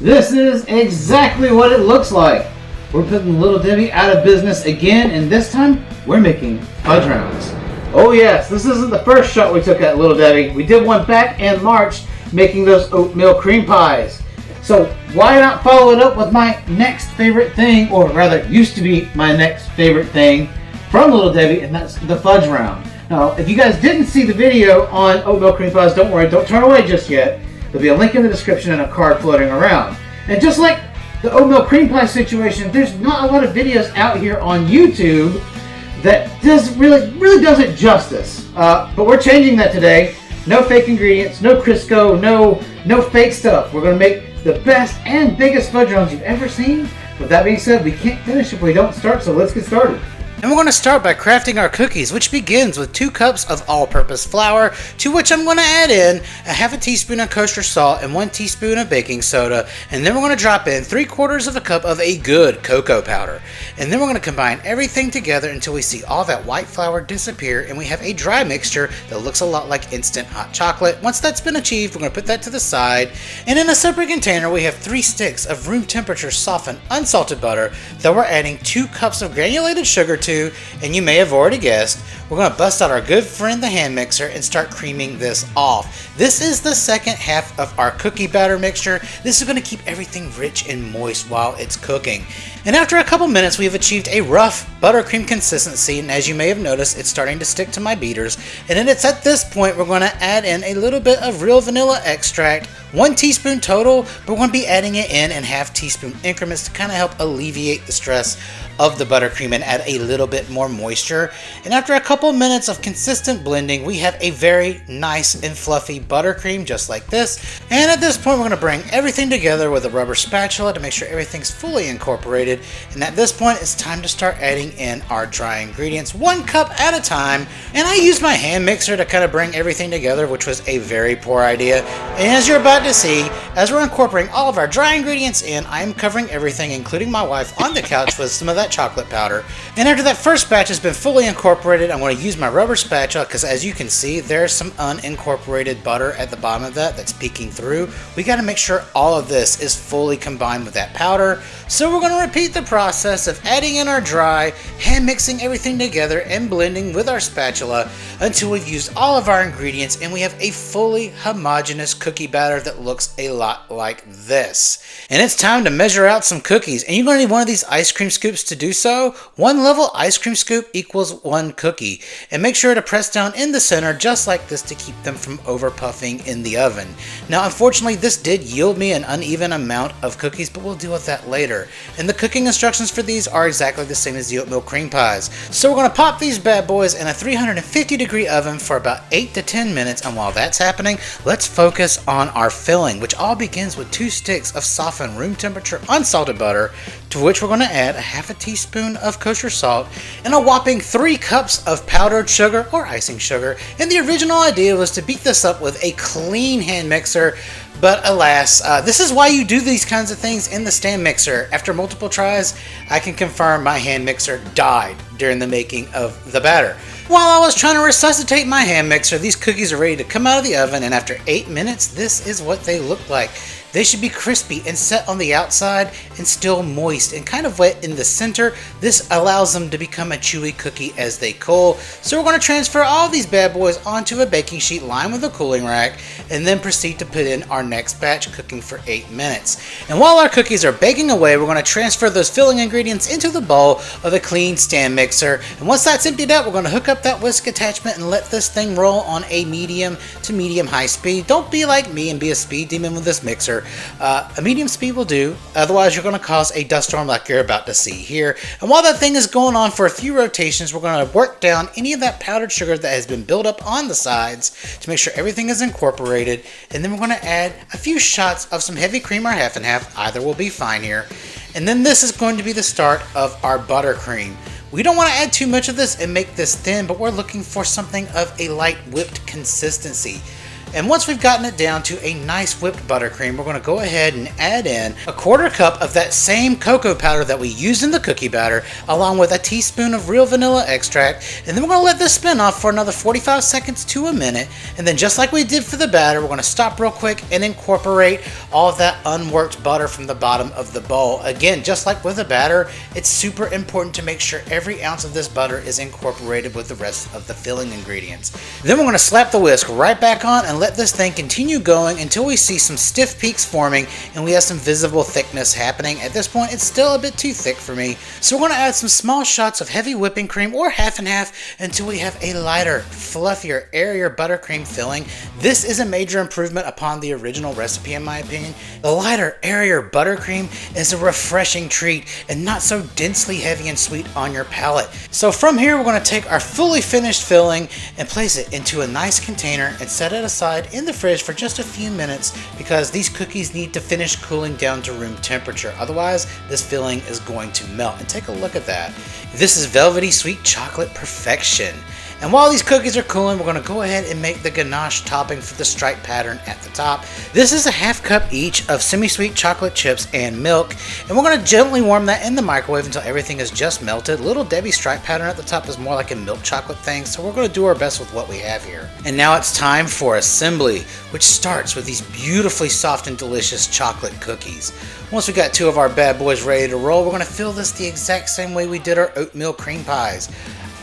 This is exactly what it looks like. We're putting Little Debbie out of business again, and this time we're making fudge rounds. Oh yes, this isn't the first shot we took at Little Debbie. We did one back in March making those oatmeal cream pies. So why not follow it up with my next favorite thing, or rather used to be my next favorite thing from Little Debbie, and that's the fudge round. Now, if you guys didn't see the video on oatmeal cream pies, don't worry, don't turn away just yet. There'll be a link in the description and a card floating around. And just like the oatmeal cream pie situation, there's not a lot of videos out here on YouTube that really does it justice. But we're changing that today. No fake ingredients, no Crisco, no fake stuff. We're going to make the best and biggest fudge rounds you've ever seen. With that being said, we can't finish if we don't start, so let's get started. And we're going to start by crafting our cookies, which begins with 2 cups of all-purpose flour, to which I'm going to add in a half a teaspoon of kosher salt and 1 teaspoon of baking soda, and then we're going to drop in 3/4 of a cup of a good cocoa powder. And then we're going to combine everything together until we see all that white flour disappear and we have a dry mixture that looks a lot like instant hot chocolate. Once that's been achieved, we're going to put that to the side, and in a separate container we have 3 sticks of room temperature softened unsalted butter that we're adding 2 cups of granulated sugar to. And you may have already guessed, we're going to bust out our good friend the hand mixer and start creaming this off. This is the second half of our cookie batter mixture. This is going to keep everything rich and moist while it's cooking. And after a couple minutes, we have achieved a rough buttercream consistency, and as you may have noticed, it's starting to stick to my beaters. And then it's at this point we're going to add in a little bit of real vanilla extract, 1 teaspoon total, but we're going to be adding it in half teaspoon increments to kind of help alleviate the stress of the buttercream and add a little bit more moisture. And after a couple minutes of consistent blending, we have a very nice and fluffy buttercream just like this. And at this point, we're going to bring everything together with a rubber spatula to make sure everything's fully incorporated. And at this point, it's time to start adding in our dry ingredients 1 cup at a time. And I used my hand mixer to kind of bring everything together, which was a very poor idea. And as you're about to see, as we're incorporating all of our dry ingredients in, I am covering everything, including my wife, on the couch with some of that chocolate powder. And after that first batch has been fully incorporated, I'm going to use my rubber spatula because, as you can see, there's some unincorporated butter at the bottom of that that's peeking through. We got to make sure all of this is fully combined with that powder. So we're going to repeat the process of adding in our dry, hand mixing everything together and blending with our spatula until we've used all of our ingredients and we have a fully homogeneous cookie batter that looks a lot like this. And it's time to measure out some cookies, and you're going to need one of these ice cream scoops to do so. 1 level ice cream scoop equals 1 cookie, and make sure to press down in the center just like this to keep them from over puffing in the oven. Now unfortunately this did yield me an uneven amount of cookies, but we'll deal with that later. And the cooking instructions for these are exactly the same as the oatmeal cream pies. So we're going to pop these bad boys in a 350-degree oven for about 8 to 10 minutes, and while that's happening, let's focus on our filling, which all begins with 2 sticks of softened room temperature unsalted butter, to which we're going to add a half a teaspoon of kosher salt and a whopping 3 cups of powdered sugar or icing sugar. And the original idea was to beat this up with a clean hand mixer, but alas, this is why you do these kinds of things in the stand mixer. After multiple tries, I can confirm my hand mixer died during the making of the batter. While I was trying to resuscitate my hand mixer, these cookies are ready to come out of the oven, and after 8 minutes, this is what they look like. They should be crispy and set on the outside and still moist and kind of wet in the center. This allows them to become a chewy cookie as they cool. So we're going to transfer all these bad boys onto a baking sheet lined with a cooling rack and then proceed to put in our next batch, cooking for 8 minutes. And while our cookies are baking away, we're going to transfer those filling ingredients into the bowl of a clean stand mixer. And once that's emptied out, we're going to hook up that whisk attachment and let this thing roll on a medium to medium high speed. Don't be like me and be a speed demon with this mixer. A medium speed will do, otherwise you're going to cause a dust storm like you're about to see here. And while that thing is going on for a few rotations, we're going to work down any of that powdered sugar that has been built up on the sides to make sure everything is incorporated. And then we're going to add a few shots of some heavy cream or half and half, either will be fine here. And then this is going to be the start of our buttercream. We don't want to add too much of this and make this thin, but we're looking for something of a light whipped consistency. And once we've gotten it down to a nice whipped buttercream, we're going to go ahead and add in a 1/4 cup of that same cocoa powder that we used in the cookie batter, along with a teaspoon of real vanilla extract. And then we're going to let this spin off for another 45 seconds to a minute. And then just like we did for the batter, we're going to stop real quick and incorporate all of that unworked butter from the bottom of the bowl. Again, just like with the batter, it's super important to make sure every ounce of this butter is incorporated with the rest of the filling ingredients. Then we're going to slap the whisk right back on and let this thing continue going until we see some stiff peaks forming and we have some visible thickness happening. At this point, it's still a bit too thick for me, so we're going to add some small shots of heavy whipping cream, or half and half, until we have a lighter, fluffier, airier buttercream filling. This is a major improvement upon the original recipe in my opinion. The lighter, airier buttercream is a refreshing treat and not so densely heavy and sweet on your palate. So from here, we're going to take our fully finished filling and place it into a nice container and set it aside in the fridge for just a few minutes, because these cookies need to finish cooling down to room temperature. Otherwise, this filling is going to melt. And take a look at that. This is velvety sweet chocolate perfection. And while these cookies are cooling, we're going to go ahead and make the ganache topping for the stripe pattern at the top. This is a 1/2 cup each of semi-sweet chocolate chips and milk, and we're going to gently warm that in the microwave until everything is just melted. Little Debbie stripe pattern at the top is more like a milk chocolate thing, so we're going to do our best with what we have here. And now it's time for assembly, which starts with these beautifully soft and delicious chocolate cookies. Once we got 2 of our bad boys ready to roll, we're going to fill this the exact same way we did our oatmeal cream pies.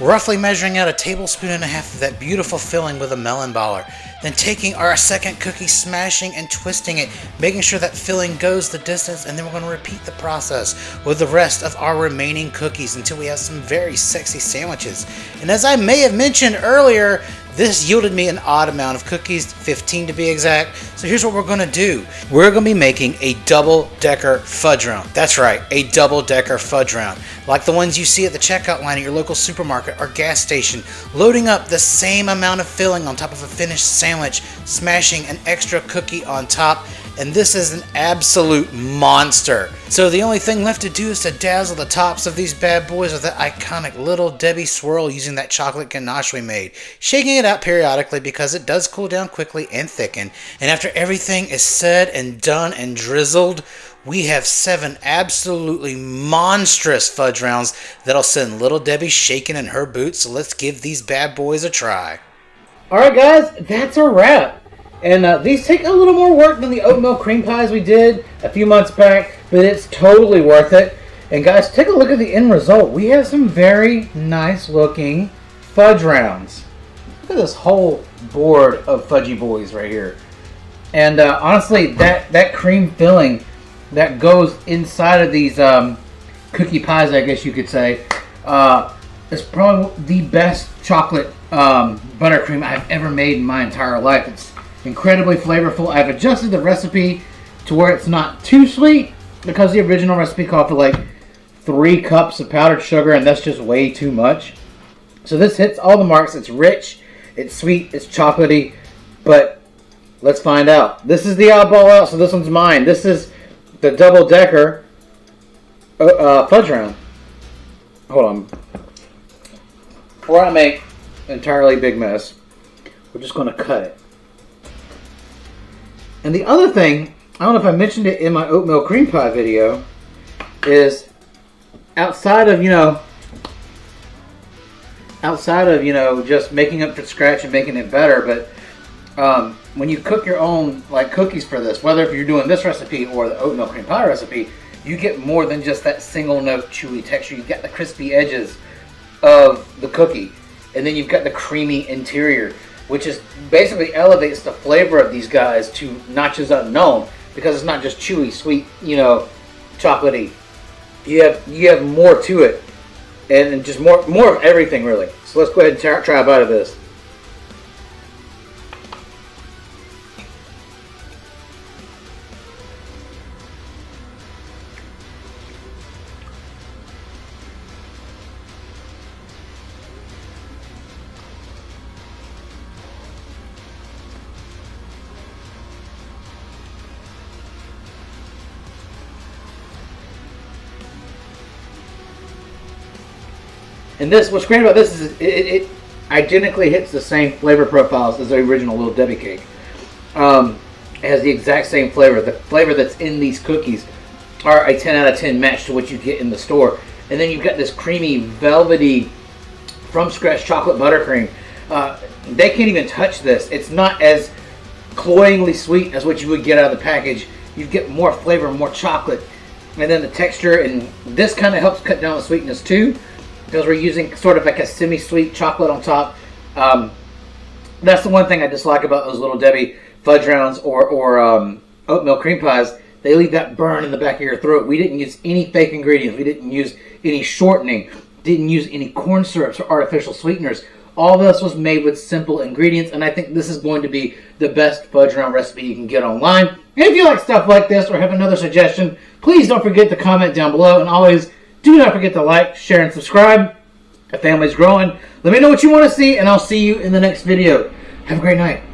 Roughly measuring out 1.5 tablespoons of that beautiful filling with a melon baller. Then taking our second cookie, smashing and twisting it, making sure that filling goes the distance, and then we're going to repeat the process with the rest of our remaining cookies until we have some very sexy sandwiches. And as I may have mentioned earlier, this yielded me an odd amount of cookies, 15 to be exact. So here's what we're going to do. We're going to be making a double-decker fudge round. That's right, a double-decker fudge round. Like the ones you see at the checkout line at your local supermarket or gas station, loading up the same amount of filling on top of a finished sandwich, smashing an extra cookie on top, and this is an absolute monster. So the only thing left to do is to dazzle the tops of these bad boys with that iconic Little Debbie swirl using that chocolate ganache we made, shaking it out periodically because it does cool down quickly and thicken. And after everything is said and done and drizzled, we have 7 absolutely monstrous fudge rounds that'll send Little Debbie shaking in her boots. So let's give these bad boys a try. Alright guys, that's a wrap. And these take a little more work than the oatmeal cream pies we did a few months back, but it's totally worth it. And guys, take a look at the end result. We have some very nice looking fudge rounds. Look at this whole board of fudgy boys right here. And honestly, that cream filling that goes inside of these cookie pies, I guess you could say, is probably the best chocolate buttercream I've ever made in my entire life. It's incredibly flavorful. I've adjusted the recipe to where it's not too sweet, because the original recipe called for like 3 cups of powdered sugar, and that's just way too much. So this hits all the marks. It's rich, it's sweet, it's chocolatey, but let's find out. This is the oddball out, so this one's mine. This is the double-decker fudge round. Hold on. Before I make an entirely big mess, we're just going to cut it. And the other thing, I don't know if I mentioned it in my oatmeal cream pie video, is outside of, just making it from scratch and making it better, but when you cook your own cookies for this, whether if you're doing this recipe or the oatmeal cream pie recipe, you get more than just that single note chewy texture. You get the crispy edges of the cookie, and then you've got the creamy interior, which is basically elevates the flavor of these guys to notches unknown, because it's not just chewy, sweet, chocolatey. You have more to it, and just more of everything really. So let's go ahead and try a bite of this. And this, what's great about this is it identically hits the same flavor profiles as the original Little Debbie cake. It has the exact same flavor. The flavor that's in these cookies are a 10 out of 10 match to what you get in the store. And then you've got this creamy, velvety, from scratch chocolate buttercream. They can't even touch this. It's not as cloyingly sweet as what you would get out of the package. You get more flavor, more chocolate. And then the texture, and this kind of helps cut down the sweetness too, because we're using sort of like a semi-sweet chocolate on top. That's the one thing I dislike about those Little Debbie fudge rounds or oatmeal cream pies. They leave that burn in the back of your throat. We didn't use any fake ingredients. We didn't use any shortening. Didn't use any corn syrups or artificial sweeteners. All this was made with simple ingredients, and I think this is going to be the best fudge round recipe you can get online. And if you like stuff like this or have another suggestion, please don't forget to comment down below, and always do not forget to like, share, and subscribe. The family's growing. Let me know what you want to see, and I'll see you in the next video. Have a great night.